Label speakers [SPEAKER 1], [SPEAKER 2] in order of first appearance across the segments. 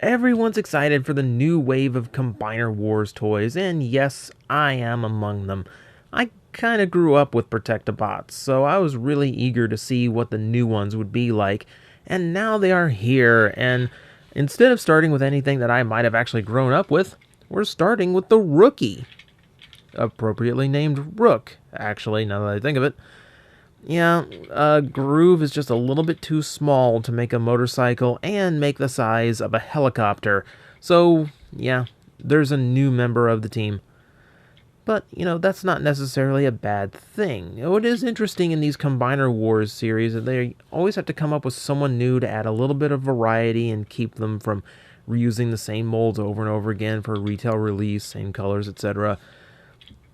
[SPEAKER 1] Everyone's excited for the new wave of Combiner Wars toys, and yes, I am among them. I kinda grew up with Protectobots, so I was really eager to see what the new ones would be like, and now they are here, and instead of starting with anything that I might have actually grown up with, we're starting with the Rookie. Appropriately named Rook, actually, now that I think of it. Yeah, Groove is just a little bit too small to make a motorcycle and make the size of a helicopter. So, yeah, there's a new member of the team. But, that's not necessarily a bad thing. What is interesting in these Combiner Wars series is they always have to come up with someone new to add a little bit of variety and keep them from reusing the same molds over and over again for retail release, same colors, etc.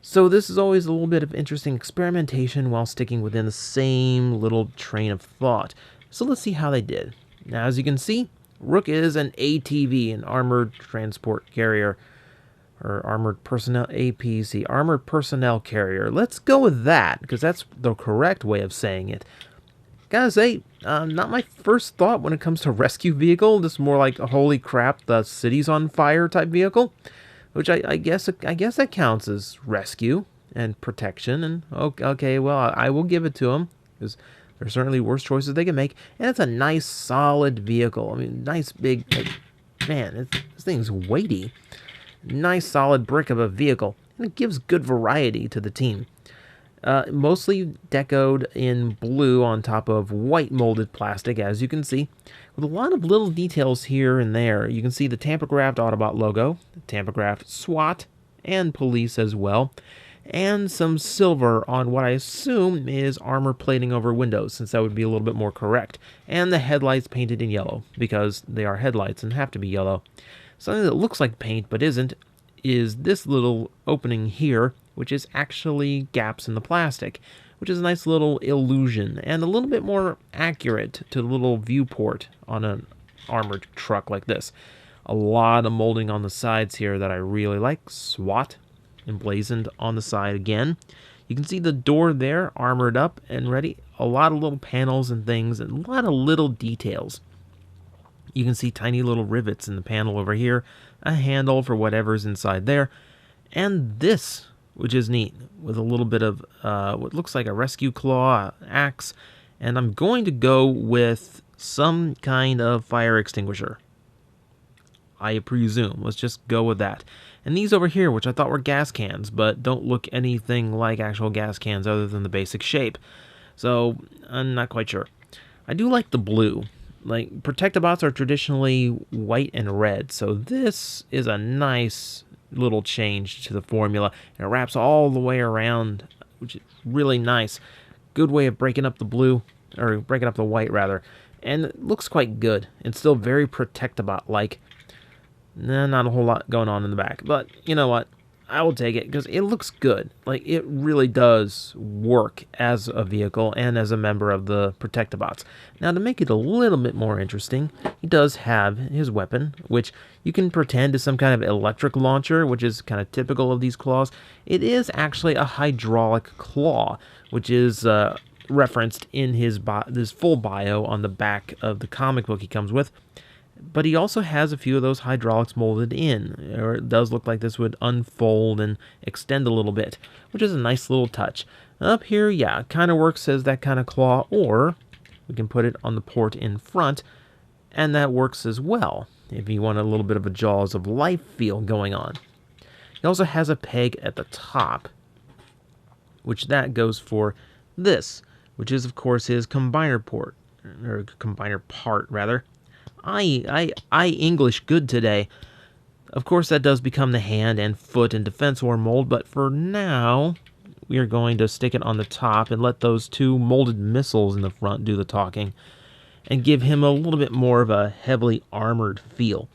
[SPEAKER 1] So this is always a little bit of interesting experimentation while sticking within the same little train of thought. So let's see how they did. Now, as you can see, Rook is an ATV, an armored transport carrier, or armored personnel, APC, armored personnel carrier. Let's go with that, because that's the correct way of saying it. Gotta say, not my first thought when it comes to rescue vehicle. This is more like a holy crap, the city's on fire type vehicle. Which I guess that counts as rescue and protection. And okay, well, I will give it to them, because there's certainly worse choices they can make. And it's a nice, solid vehicle. I mean, nice big, man, this thing's weighty. Nice, solid brick of a vehicle, and it gives good variety to the team. Mostly decoed in blue on top of white molded plastic, as you can see, with a lot of little details here and there. You can see the Tampa-graphed Autobot logo, the Tampa-graphed SWAT, and police as well, and some silver on what I assume is armor plating over windows, since that would be a little bit more correct, and the headlights painted in yellow, because they are headlights and have to be yellow. Something that looks like paint but isn't is this little opening here, which is actually gaps in the plastic, which is a nice little illusion and a little bit more accurate to the little viewport on an armored truck like this. A lot of molding on the sides here that I really like. SWAT emblazoned on the side again. You can see the door there armored up and ready. A lot of little panels and things and a lot of little details. You can see tiny little rivets in the panel over here, a handle for whatever's inside there, and this, which is neat, with a little bit of what looks like a rescue claw, axe, and I'm going to go with some kind of fire extinguisher. I presume. Let's just go with that. And these over here, which I thought were gas cans, but don't look anything like actual gas cans other than the basic shape. So, I'm not quite sure. I do like the blue. Like, Protectobots are traditionally white and red, so this is a nice little change to the formula. And it wraps all the way around, which is really nice. Good way of breaking up the blue, or breaking up the white, rather. And it looks quite good. It's still very Protectobot-like. Not a whole lot going on in the back, but you know what? I will take it because it looks good. Like, it really does work as a vehicle and as a member of the Protectobots. Now, to make it a little bit more interesting, he does have his weapon, which you can pretend is some kind of electric launcher, which is kind of typical of these claws. It is actually a hydraulic claw, which is referenced in his full bio on the back of the comic book he comes with. But he also has a few of those hydraulics molded in, or it does look like this would unfold and extend a little bit, which is a nice little touch. Up here, yeah, it kind of works as that kind of claw, or we can put it on the port in front, and that works as well, if you want a little bit of a Jaws of Life feel going on. He also has a peg at the top, which that goes for this, which is, of course, his combiner port, or combiner part, rather. I English good today. Of course, that does become the hand and foot and defense war mold, but for now, we are going to stick it on the top and let those two molded missiles in the front do the talking and give him a little bit more of a heavily armored feel.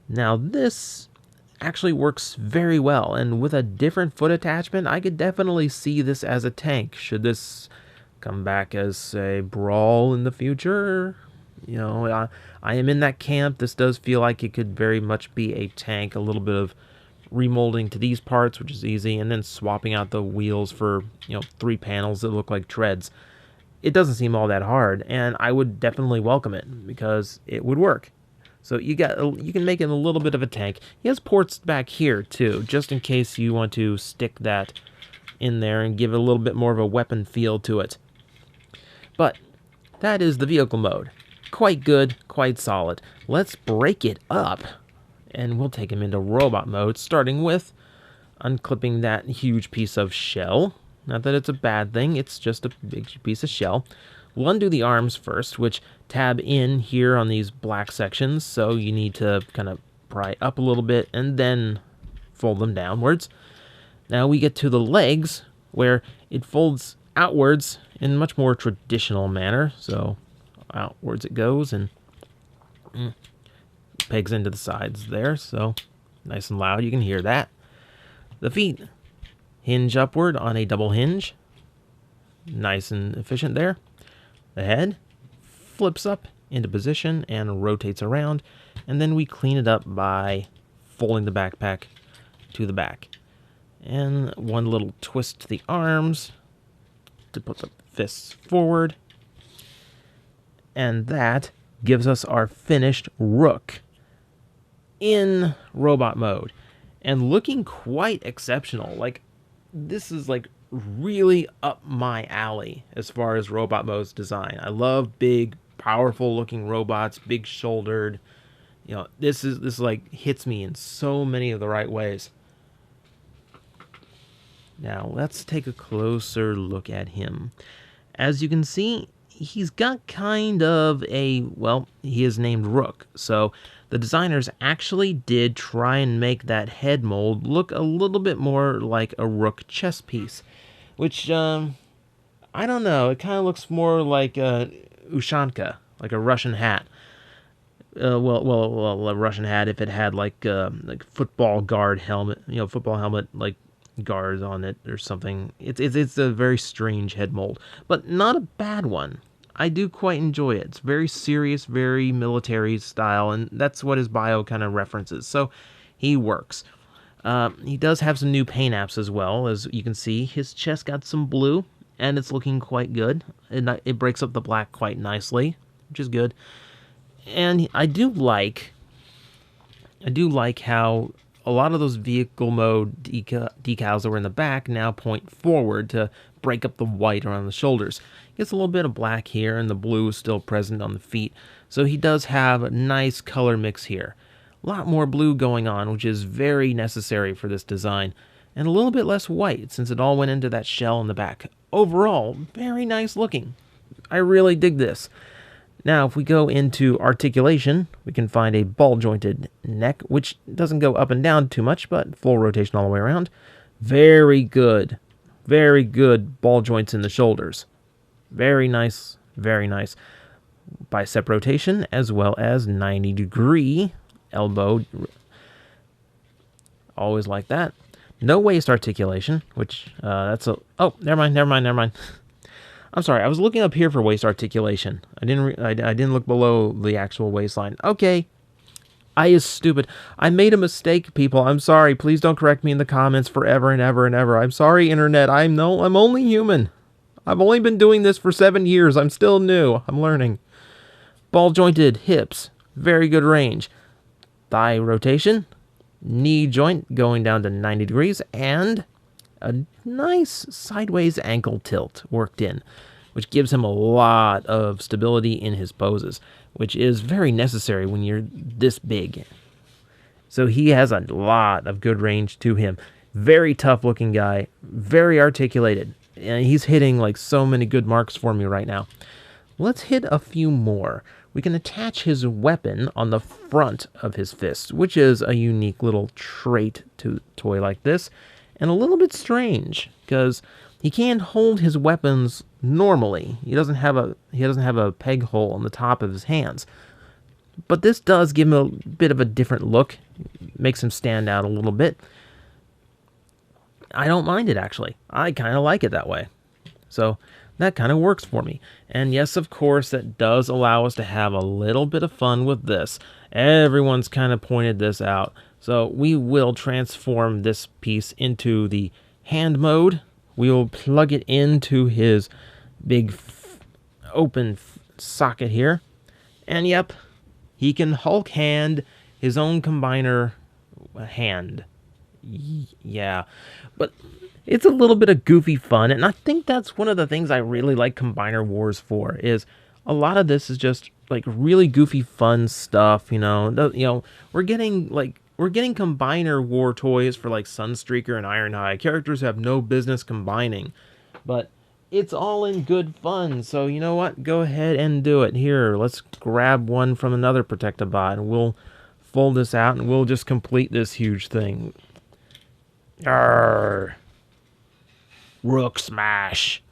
[SPEAKER 1] Now, this actually works very well, and with a different foot attachment, I could definitely see this as a tank. Should this come back as a brawl in the future? You know, I am in that camp. This does feel like it could very much be a tank. A little bit of remolding to these parts, which is easy, and then swapping out the wheels for, 3 panels that look like treads. It doesn't seem all that hard, and I would definitely welcome it because it would work. So you can make it a little bit of a tank. He has ports back here too, just in case you want to stick that in there and give it a little bit more of a weapon feel to it. But that is the vehicle mode. Quite good, quite solid. Let's break it up, and we'll take him into robot mode, starting with unclipping that huge piece of shell. Not that it's a bad thing, it's just a big piece of shell. We'll undo the arms first, which tab in here on these black sections, so you need to kind of pry up a little bit and then fold them downwards. Now we get to the legs, where it folds outwards in a much more traditional manner. So outwards it goes and pegs into the sides there, so nice and loud, you can hear that. The feet hinge upward on a double hinge. Nice and efficient there. The head flips up into position and rotates around, and then we clean it up by folding the backpack to the back. And one little twist to the arms to put the fists forward. And that gives us our finished Rook in robot mode. And looking quite exceptional. Like, this is like really up my alley as far as robot mode's design. I love big, powerful looking robots, big shouldered. You know, this like hits me in so many of the right ways. Now let's take a closer look at him. As you can see, he's got kind of a, well, he is named Rook, so the designers actually did try and make that head mold look a little bit more like a Rook chess piece, which, I don't know, it kind of looks more like a Ushanka, like a Russian hat. Well, a Russian hat if it had like football guard helmet, you know, football helmet like guards on it or something. It's a very strange head mold, but not a bad one. I do quite enjoy it. It's very serious, very military style, and that's what his bio kind of references. So he works. He does have some new paint apps as well. As you can see, his chest got some blue, and it's looking quite good. And it breaks up the black quite nicely, which is good. And I do like how a lot of those vehicle mode decals that were in the back now point forward to break up the white around the shoulders. Gets a little bit of black here, and the blue is still present on the feet. So he does have a nice color mix here. A lot more blue going on, which is very necessary for this design. And a little bit less white, since it all went into that shell in the back. Overall, very nice looking. I really dig this. Now, if we go into articulation, we can find a ball-jointed neck, which doesn't go up and down too much, but full rotation all the way around. Very good ball joints in the shoulders. Very nice, very nice. Bicep rotation, as well as 90-degree elbow. Always like that. No waist articulation, which, that's a... Oh, never mind. I'm sorry, I was looking up here for waist articulation. I didn't look below the actual waistline. Okay. I is stupid. I made a mistake, people. I'm sorry. Please don't correct me in the comments forever and ever and ever. I'm sorry, internet. I'm only human. I've only been doing this for 7 years. I'm still new. I'm learning. Ball jointed hips. Very good range. Thigh rotation. Knee joint going down to 90 degrees. And a nice sideways ankle tilt worked in, which gives him a lot of stability in his poses, which is very necessary when you're this big. So he has a lot of good range to him. Very tough looking guy, very articulated. And he's hitting like so many good marks for me right now. Let's hit a few more. We can attach his weapon on the front of his fist, which is a unique little trait to a toy like this, and a little bit strange because he can't hold his weapons normally. He doesn't have a peg hole on the top of his hands. But this does give him a bit of a different look, makes him stand out a little bit. I don't mind it, actually. I kind of like it that way. So that kind of works for me. And yes, of course, that does allow us to have a little bit of fun with this. Everyone's kind of pointed this out. So we will transform this piece into the hand mode. We will plug it into his big open socket here. And yep, He can Hulk hand his own combiner hand. Yeah, but it's a little bit of goofy fun, and I think that's one of the things I really like Combiner Wars for. Is a lot of this is just like really goofy fun stuff. We're getting Combiner War toys for like Sunstreaker and Ironhide, characters who have no business combining, but it's all in good fun. So you know what? Go ahead and do it. Here, let's grab one from another Protectobot, and we'll fold this out, and we'll just complete this huge thing. Arr. Rook smash.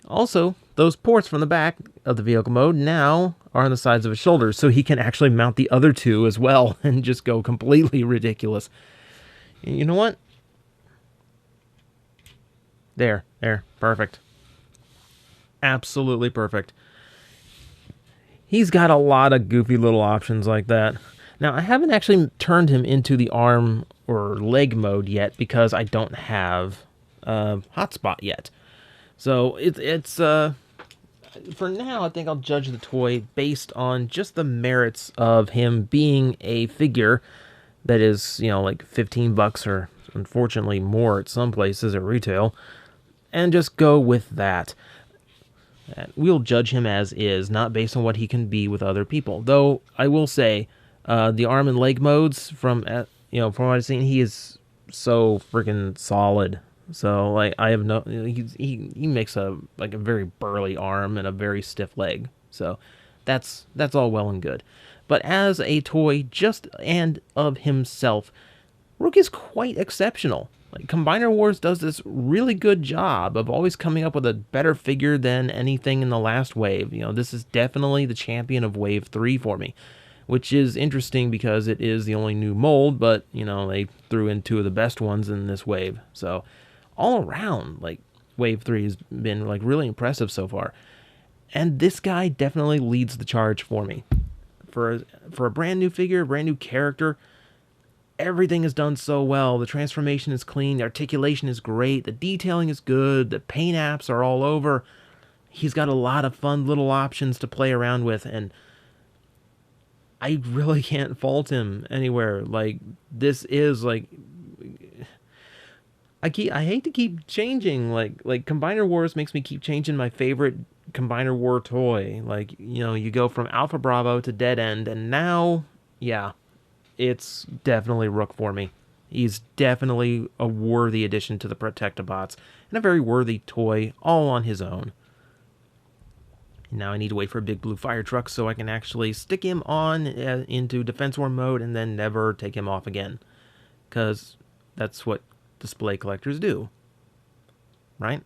[SPEAKER 1] Also, those ports from the back of the vehicle mode now are on the sides of his shoulders, so he can actually mount the other two as well and just go completely ridiculous. You know what? There, perfect. Absolutely perfect. He's got a lot of goofy little options like that. Now, I haven't actually turned him into the arm or leg mode yet because I don't have hotspot yet. So it's for now, I think I'll judge the toy based on just the merits of him being a figure that is, like $15 or unfortunately more at some places at retail, and just go with that. We'll judge him as is, not based on what he can be with other people. Though I will say, the arm and leg modes from what I've seen, he is so freaking solid. So like I have no, he makes a very burly arm and a very stiff leg. So that's all well and good. But as a toy just and of himself, Rook is quite exceptional. Like Combiner Wars does this really good job of always coming up with a better figure than anything in the last wave. This is definitely the champion of Wave 3 for me, which is interesting because it is the only new mold, but, they threw in two of the best ones in this wave. So all around, like, Wave 3 has been, like, really impressive so far. And this guy definitely leads the charge for me. For a brand new figure, a brand new character, everything is done so well. The transformation is clean, the articulation is great, the detailing is good, the paint apps are all over. He's got a lot of fun little options to play around with, and I really can't fault him anywhere. Like, this is, like, I hate to keep changing. Like Combiner Wars makes me keep changing my favorite Combiner War toy. Like, you go from Alpha Bravo to Dead End, and now, yeah, it's definitely Rook for me. He's definitely a worthy addition to the Protectobots, and a very worthy toy all on his own. Now I need to wait for a big blue fire truck so I can actually stick him on into Defense War mode and then never take him off again. Because that's what display collectors do. Right?